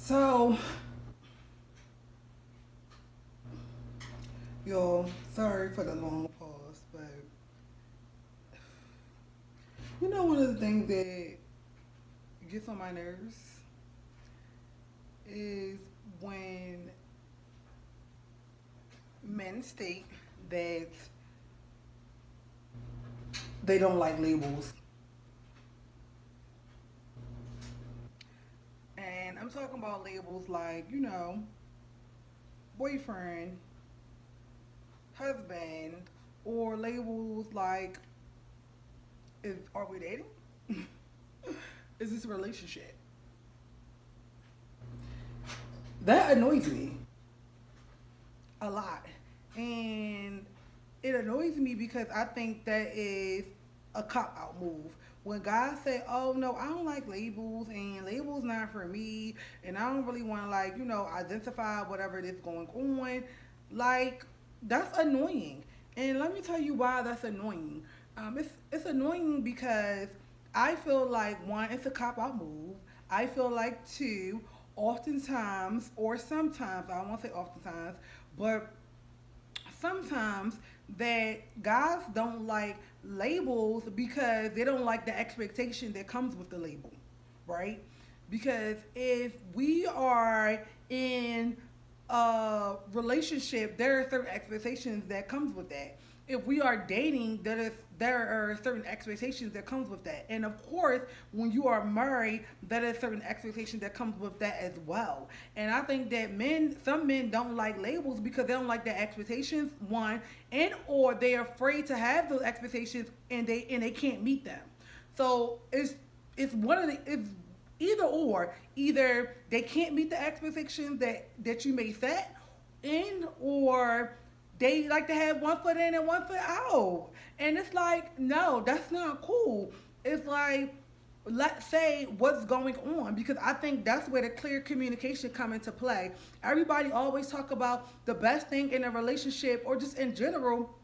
So, y'all, sorry for the long pause, but one of the things that gets on my nerves is when men state that they don't like labels. And I'm talking about labels like, boyfriend, husband, or labels like, are we dating? Is this a relationship? That annoys me a lot. And it annoys me because I think that is a cop out move. When guys say, "Oh no, I don't like labels and labels not for me and I don't really want to identify whatever is going on." Like that's annoying. And let me tell you why that's annoying. It's annoying because I feel like one, it's a cop out move. I feel like two, oftentimes or sometimes, I won't say oftentimes, but sometimes that guys don't like labels because they don't like the expectation that comes with the label, right? Because if we are in a relationship, there are certain expectations that comes with that. If we are dating, there are certain expectations that comes with that. And of course, when you are married, there is certain expectation that comes with that as well. And I think that some men don't like labels because they don't like their expectations, one, and or they're afraid to have those expectations and they can't meet them. So it's one of the it's either or. Either they can't meet the expectations that you may set in, or they like to have one foot in and one foot out. And it's like, no, that's not cool. It's like, let's say what's going on, because I think that's where the clear communication come into play. Everybody always talk about the best thing in a relationship or just in general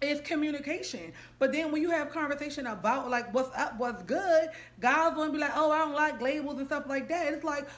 is communication. But then when you have conversation about like what's up, what's good, guys want to be like, oh, I don't like labels and stuff like that. It's like,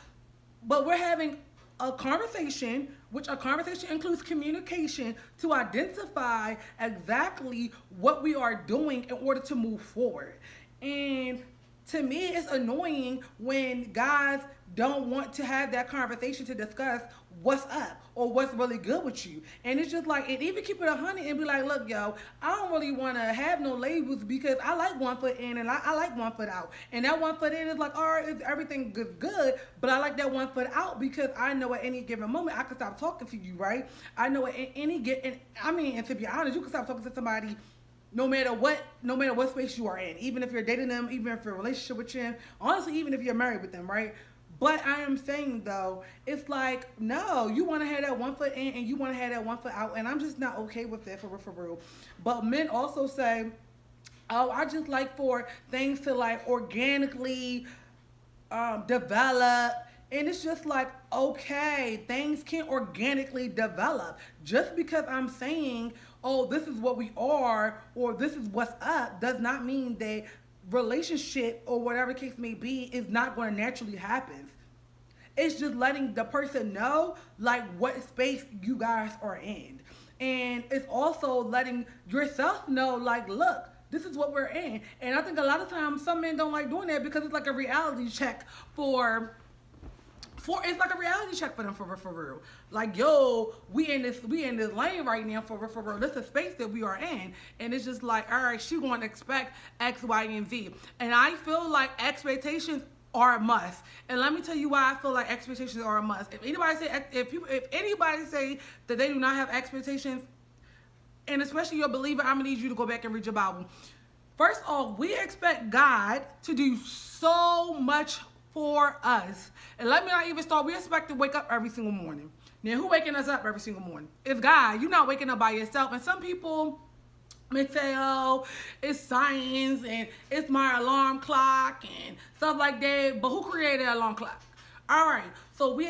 but we're having a conversation, which a conversation includes communication to identify exactly what we are doing in order to move forward. And to me, it's annoying when guys don't want to have that conversation to discuss what's up or what's really good with you. And it's just like, and even keep it 100 and be like, look, yo, I don't really want to have no labels because I like one foot in and I like one foot out. And that one foot in is like, all right, everything is good, but I like that one foot out because I know at any given moment I can stop talking to you, right? I know at any given, I mean, and to be honest, you can stop talking to somebody no matter what space you are in, even if you're dating them, even if you're in a relationship with them, honestly, even if you're married with them, right? But I am saying though, it's like, no, you want to have that one foot in and you want to have that one foot out, and I'm just not okay with that, for real, for real. But men also say, oh, I just like for things to like organically develop. And it's just like, okay, things can organically develop. Just because I'm saying, oh, this is what we are, or this is what's up, does not mean that relationship or whatever the case may be is not going to naturally happen. It's just letting the person know like what space you guys are in. And it's also letting yourself know like, look, this is what we're in. And I think a lot of times some men don't like doing that because it's like a reality check for it's like a reality check for them, for real. Like, yo, we in this lane right now, for real. This is a space that we are in, and it's just like, all right, she going to expect X, Y, and Z, and I feel like expectations are a must. And let me tell you why I feel like expectations are a must. If anybody say that they do not have expectations, and especially your believer, I'm gonna need you to go back and read your Bible. First off, we expect God to do so much for us. And let me not even start. We expect to wake up every single morning. Now, who waking us up every single morning? It's God. You're not waking up by yourself. And some people may say, oh, it's science and it's my alarm clock and stuff like that. But who created that alarm clock? All right, so we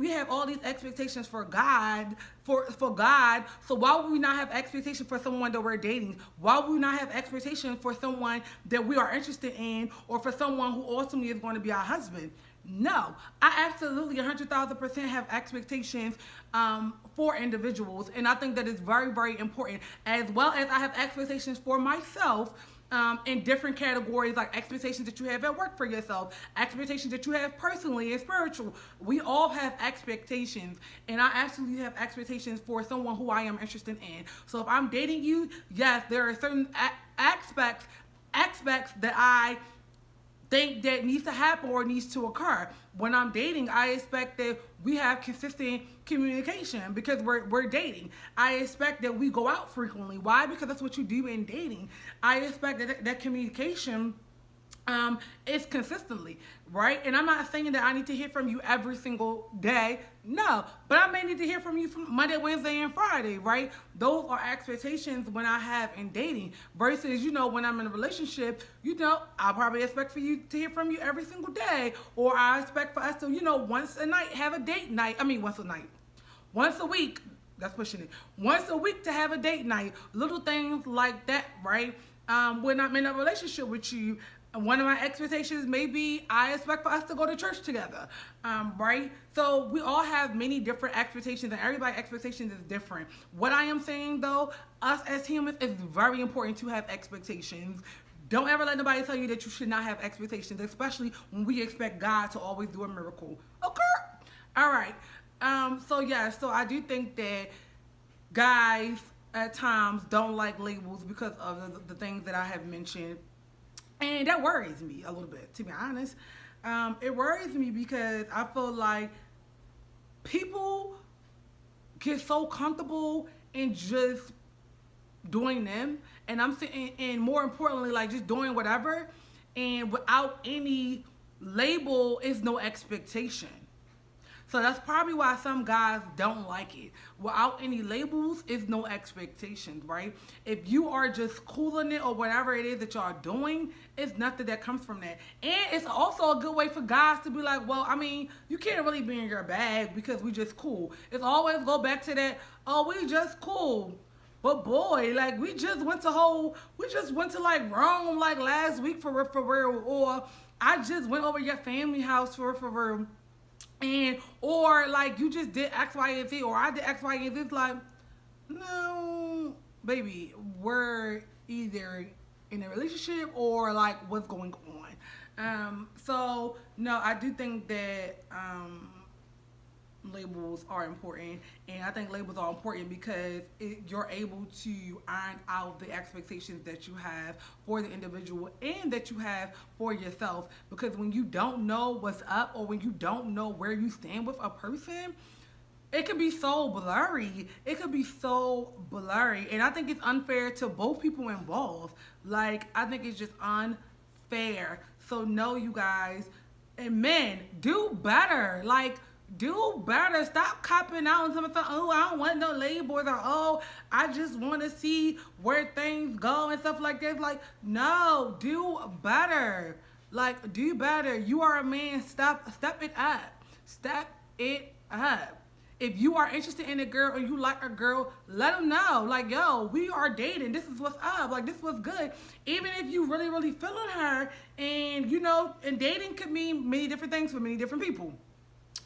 have all these expectations for God, for God. So why would we not have expectations for someone that we're dating? Why would we not have expectations for someone that we are interested in, or for someone who ultimately is going to be our husband? No, I absolutely 100,000% have expectations for individuals, and I think that is very, very important. As well as I have expectations for myself in different categories, like expectations that you have at work for yourself, expectations that you have personally and spiritual. We all have expectations, and I absolutely have expectations for someone who I am interested in. So if I'm dating you, yes, there are certain aspects that I think that needs to happen or needs to occur. When I'm dating, I expect that we have consistent communication because we're dating. I expect that we go out frequently. Why? Because that's what you do in dating. I expect that communication is consistently, right? And I'm not saying that I need to hear from you every single day. No, but I may need to hear from you from Monday, Wednesday, and Friday, right? Those are expectations when I have in dating versus, when I'm in a relationship, I'll probably expect for you to hear from you every single day, or I expect for us to, once a night have a date night. Once a week. That's pushing it. Once a week to have a date night. Little things like that, right? When I'm in a relationship with you, one of my expectations may be I expect for us to go to church together, right? So we all have many different expectations, and everybody's expectations is different. What I am saying, though, us as humans, it's very important to have expectations. Don't ever let nobody tell you that you should not have expectations, especially when we expect God to always do a miracle. Okay? All right. So I do think that guys at times don't like labels because of the things that I have mentioned. And that worries me a little bit, to be honest. It worries me because I feel like people get so comfortable in just doing them, and more importantly, like just doing whatever, and without any label is no expectation. So that's probably why some guys don't like it. Without any labels, is no expectations, right? If you are just cooling it or whatever it is that y'all doing, it's nothing that comes from that. And it's also a good way for guys to be like, well, you can't really be in your bag because we just cool. It's always go back to that, oh, we just cool. But boy, like we just went to like Rome like last week for real, or I just went over your family house for real. Or like you just did X, Y, and Z, or I did X, Y, and Z. It's like, no, baby, we're either in a relationship or like what's going on. So no, I do think that labels are important, and I think labels are important because you're able to iron out the expectations that you have for the individual and that you have for yourself, because when you don't know what's up or when you don't know where you stand with a person, it could be so blurry. And I think it's unfair to both people involved. Like, I think it's just unfair. So no, you guys, and men, do better. Like, do better. Stop copping out and something. Oh, I don't want no labels, or oh, I just want to see where things go and stuff like that. Like, no, do better. Like, do better. You are a man. Step it up. Step it up. If you are interested in a girl or you like a girl, let them know. Like, yo, we are dating. This is what's up. Like, this is what's good. Even if you really, really feeling her, and and dating could mean many different things for many different people.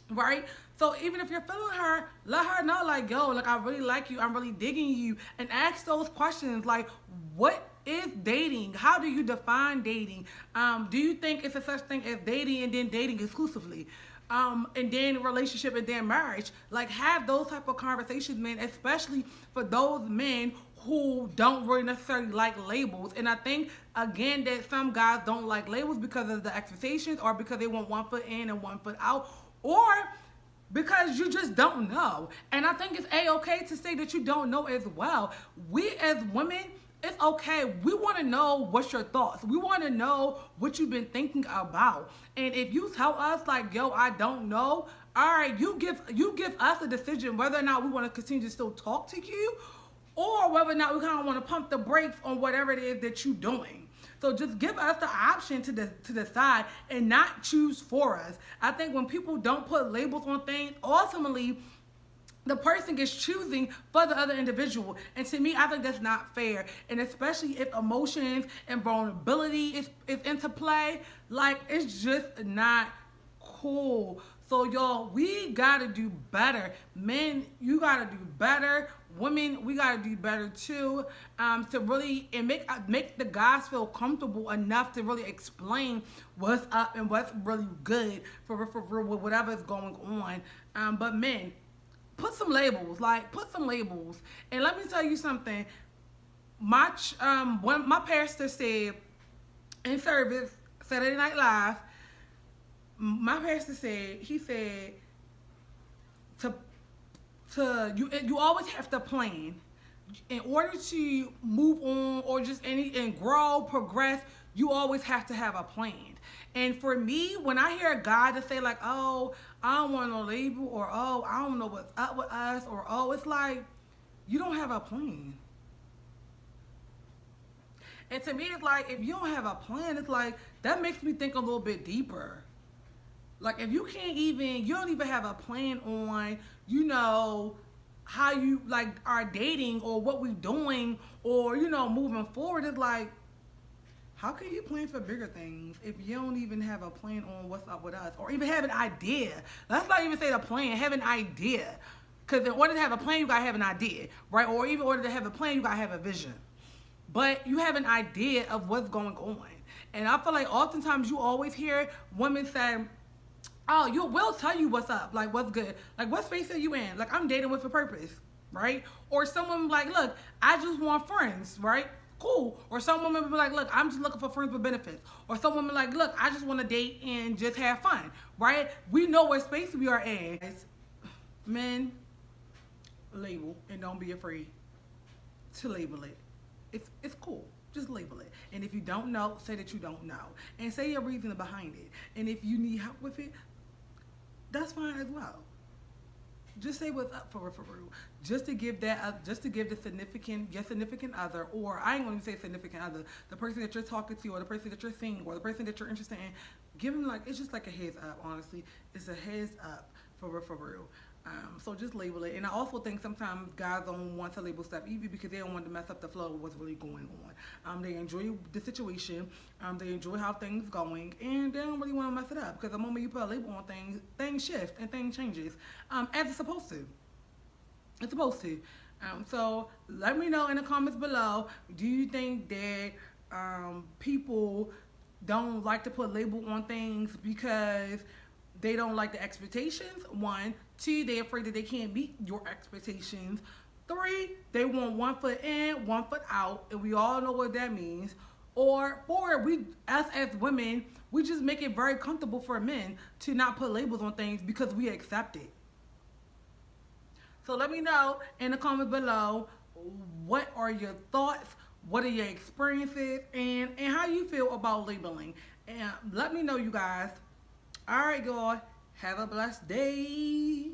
Right? So even if you're feeling her, let her know, like, yo, like, I really like you, I'm really digging you, and ask those questions like, what is dating? How do you define dating? Do you think it's a such thing as dating and then dating exclusively? And then relationship and then marriage? Like, have those type of conversations, man, especially for those men who don't really necessarily like labels. And I think, again, that some guys don't like labels because of the expectations, or because they want one foot in and one foot out, or because you just don't know. And I think it's A-okay to say that you don't know as well. We as women, it's okay. We want to know what's your thoughts. We want to know what you've been thinking about. And if you tell us like, yo, I don't know, all right, you give us a decision whether or not we want to continue to still talk to you, or whether or not we kind of want to pump the brakes on whatever it is that you're doing. So just give us the option to decide and not choose for us. I think when people don't put labels on things, ultimately the person is choosing for the other individual. And to me, I think that's not fair. And especially if emotions and vulnerability is into play, like, it's just not cool. So y'all, we gotta do better. Men, you gotta do better. Women, we gotta do better too. To really and make the guys feel comfortable enough to really explain what's up and what's really good for whatever's going on. But men, put some labels. Like, put some labels. And let me tell you something. When my pastor said in service, Saturday Night Live, my pastor said, he said, you always have to plan. In order to move on or just and grow, progress, you always have to have a plan. And for me, when I hear God to say like, oh, I don't want no label, or oh, I don't know what's up with us, or oh, it's like, you don't have a plan. And to me, it's like, if you don't have a plan, it's like, that makes me think a little bit deeper. Like, if you don't even have a plan on, how you like are dating or what we doing or, moving forward, it's like, how can you plan for bigger things if you don't even have a plan on what's up with us or even have an idea? Let's not even say the plan, have an idea. Because in order to have a plan, you gotta have an idea, right? Or even in order to have a plan, you gotta have a vision. But you have an idea of what's going on. And I feel like oftentimes you always hear women say, oh, we'll tell you what's up, like what's good. Like, what space are you in? Like, I'm dating with a purpose, right? Or someone like, look, I just want friends, right? Cool. Or some women be like, look, I'm just looking for friends with benefits. Or some women like, look, I just want to date and just have fun, right? We know what space we are in. Men, label, and don't be afraid to label it. It's cool. Just label it. And if you don't know, say that you don't know. And say your reason behind it. And if you need help with it, that's fine as well. Just say what's up for real. Just to give the significant other, or I ain't gonna say significant other, the person that you're talking to, or the person that you're seeing, or the person that you're interested in, give them, like, it's just like a heads up. Honestly, it's a heads up for real. So just label it. And I also think sometimes guys don't want to label stuff either because they don't want to mess up the flow of what's really going on. They enjoy the situation, they enjoy how things going, and they don't really want to mess it up because the moment you put a label on things shift and things changes, as it's supposed to. It's supposed to. So let me know in the comments below, do you think that people don't like to put label on things because they don't like the expectations? 1, 2, they're afraid that they can't meet your expectations. 3, they want 1 foot in, 1 foot out, and we all know what that means. Or 4, us as women, we just make it very comfortable for men to not put labels on things because we accept it. So let me know in the comments below, what are your thoughts, what are your experiences, and how you feel about labeling. And let me know, you guys. All right, y'all. Have a blessed day.